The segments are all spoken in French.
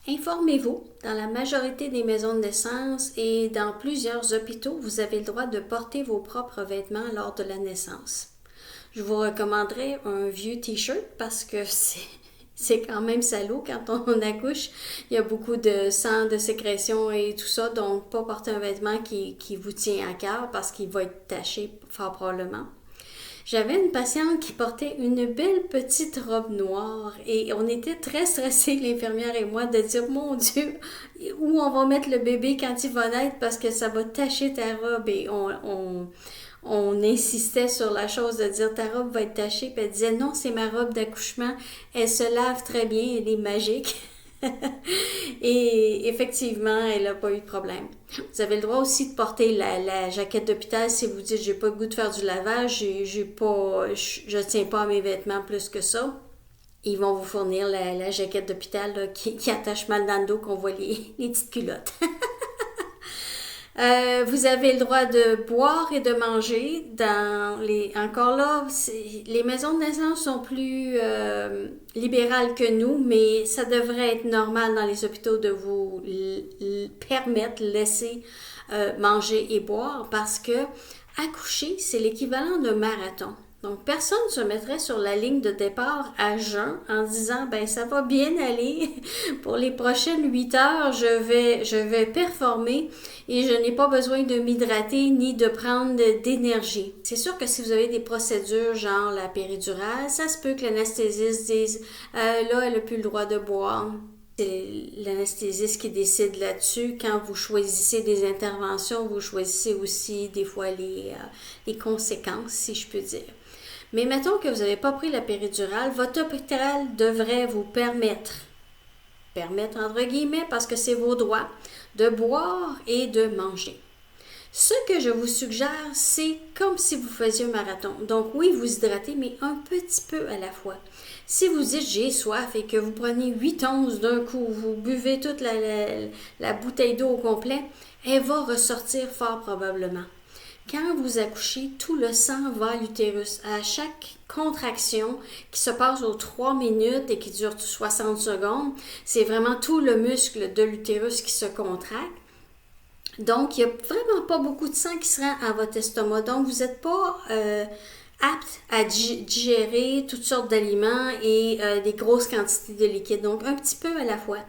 Informez-vous, dans la majorité des maisons de naissance et dans plusieurs hôpitaux, vous avez le droit de porter vos propres vêtements lors de la naissance. Je vous recommanderais un vieux t-shirt parce que c'est quand même salaud quand on accouche. Il y a beaucoup de sang, de sécrétion et tout ça, donc pas porter un vêtement qui vous tient à cœur parce qu'il va être taché fort probablement. J'avais une patiente qui portait une belle petite robe noire et on était très stressés, l'infirmière et moi, de dire, mon Dieu, où on va mettre le bébé quand il va naître parce que ça va tacher ta robe et on insistait sur la chose de dire ta robe va être tachée, puis elle disait non, c'est ma robe d'accouchement, elle se lave très bien, elle est magique. Et effectivement, elle n'a pas eu de problème. Vous avez le droit aussi de porter la jaquette d'hôpital si vous dites j'ai pas le goût de faire du lavage, je tiens pas à mes vêtements plus que ça. Ils vont vous fournir la jaquette d'hôpital là, qui attache mal dans le dos qu'on voit les petites culottes. Vous avez le droit de boire et de manger. Encore là, les maisons de naissance sont plus libérales que nous, mais ça devrait être normal dans les hôpitaux de vous permettre, laisser manger et boire parce que accoucher, c'est l'équivalent d'un marathon. Donc, personne ne se mettrait sur la ligne de départ à jeun en disant, ben ça va bien aller, pour les prochaines 8 heures, je vais performer et je n'ai pas besoin de m'hydrater ni de prendre d'énergie. C'est sûr que si vous avez des procédures genre la péridurale, ça se peut que l'anesthésiste dise, là, elle n'a plus le droit de boire. C'est l'anesthésiste qui décide là-dessus. Quand vous choisissez des interventions, vous choisissez aussi des fois les conséquences, si je peux dire. Mais mettons que vous n'avez pas pris la péridurale, votre hôpital devrait vous permettre entre guillemets, parce que c'est vos droits, de boire et de manger. Ce que je vous suggère, c'est comme si vous faisiez un marathon. Donc oui, vous hydratez, mais un petit peu à la fois. Si vous dites j'ai soif et que vous prenez 8 onces d'un coup, vous buvez toute la bouteille d'eau au complet, elle va ressortir fort probablement. Quand vous accouchez, tout le sang va à l'utérus. À chaque contraction qui se passe aux 3 minutes et qui dure 60 secondes, c'est vraiment tout le muscle de l'utérus qui se contracte. Donc, il n'y a vraiment pas beaucoup de sang qui se rend à votre estomac. Donc, vous n'êtes pas apte à digérer toutes sortes d'aliments et des grosses quantités de liquide. Donc, un petit peu à la fois.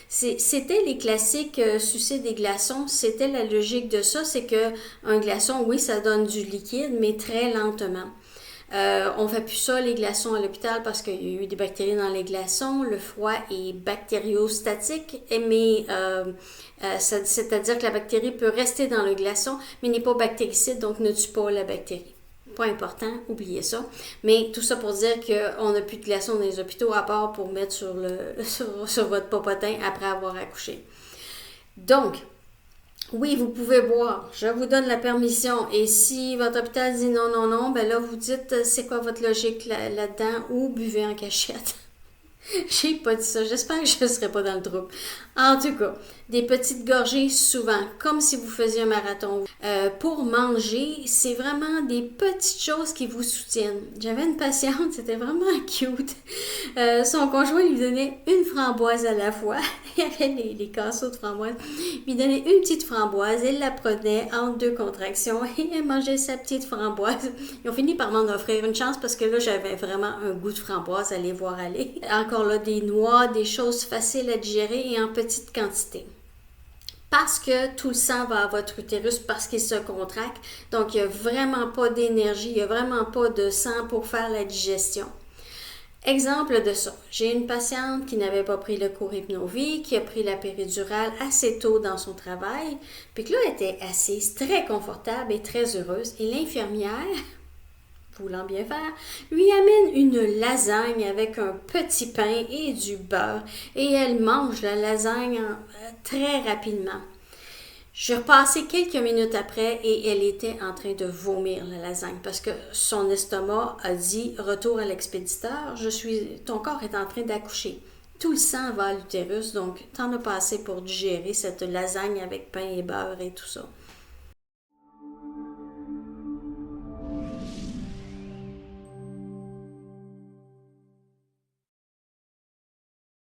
C'était les classiques sucer des glaçons, c'était la logique de ça, c'est que un glaçon, oui, ça donne du liquide, mais très lentement. On fait plus ça, les glaçons à l'hôpital, parce qu'il y a eu des bactéries dans les glaçons. Le froid est bactériostatique, mais c'est-à-dire que la bactérie peut rester dans le glaçon, mais n'est pas bactéricide, donc ne tue pas la bactérie. Pas important, oubliez ça. Mais tout ça pour dire qu'on n'a plus de glaçons dans les hôpitaux à part pour mettre sur votre popotin après avoir accouché. Donc, oui, vous pouvez boire. Je vous donne la permission. Et si votre hôpital dit non, non, non, ben là, vous dites c'est quoi votre logique là-dedans ou buvez en cachette. J'ai pas dit ça. J'espère que je ne serai pas dans le trouble. En tout cas, des petites gorgées souvent, comme si vous faisiez un marathon. Pour manger, c'est vraiment des petites choses qui vous soutiennent. J'avais une patiente, c'était vraiment cute. Son conjoint lui donnait une framboise à la fois. Il y avait les casseaux de framboise. Il lui donnait une petite framboise. Elle la prenait entre 2 contractions et elle mangeait sa petite framboise. Ils ont fini par m'en offrir une chance parce que là, j'avais vraiment un goût de framboise à les voir aller. Encore là, des noix, des choses faciles à digérer et en petite quantité. Parce que tout le sang va à votre utérus parce qu'il se contracte. Donc, il n'y a vraiment pas d'énergie, il n'y a vraiment pas de sang pour faire la digestion. Exemple de ça, j'ai une patiente qui n'avait pas pris le cours Hypnovie, qui a pris la péridurale assez tôt dans son travail, puis que là, elle était assise, très confortable et très heureuse. Et l'infirmière, voulant bien faire, lui amène une lasagne avec un petit pain et du beurre et elle mange la lasagne très rapidement. Je repassais quelques minutes après et elle était en train de vomir la lasagne parce que son estomac a dit retour à l'expéditeur, ton corps est en train d'accoucher. Tout le sang va à l'utérus, donc t'en as pas assez pour digérer cette lasagne avec pain et beurre et tout ça.